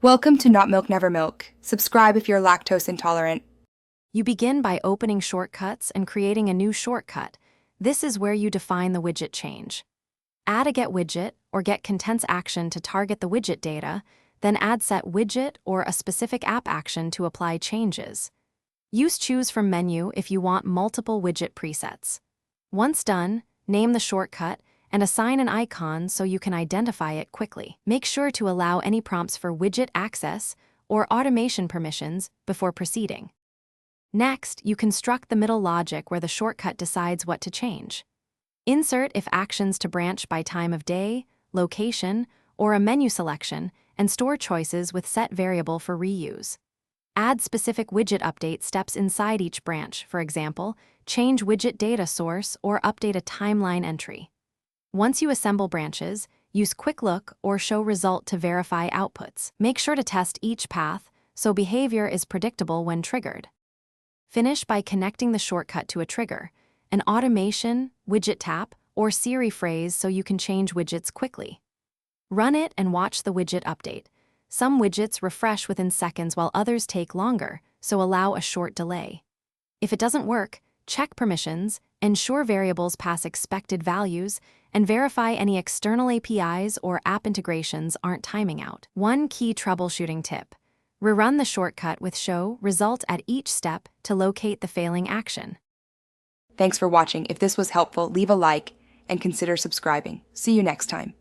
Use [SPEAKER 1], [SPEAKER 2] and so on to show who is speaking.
[SPEAKER 1] Welcome to Not Milk Never Milk. Subscribe if you're lactose intolerant.
[SPEAKER 2] You begin by opening shortcuts and creating a new shortcut. This is where you define the widget change. Add a get widget or get contents action to target the widget data, then add set widget or a specific app action to apply changes. Use choose from menu if you want multiple widget presets. Once done, name the shortcut and assign an icon so you can identify it quickly. Make sure to allow any prompts for widget access or automation permissions before proceeding. Next, you construct the middle logic where the shortcut decides what to change. Insert if actions to branch by time of day, location, or a menu selection, and store choices with set variable for reuse. Add specific widget update steps inside each branch, for example, change widget data source or update a timeline entry. Once you assemble branches, use quick look or show result to verify outputs. Make sure to test each path so behavior is predictable when triggered. Finish by connecting the shortcut to a trigger, an automation, widget tap, or Siri phrase so you can change widgets quickly. Run it and watch the widget update. Some widgets refresh within seconds while others take longer, so allow a short delay. If it doesn't work, check permissions, ensure variables pass expected values, and verify any external APIs or app integrations aren't timing out. One key troubleshooting tip: rerun the shortcut with show result at each step to locate the failing action.
[SPEAKER 1] Thanks for watching. If this was helpful, leave a like and consider subscribing. See you next time.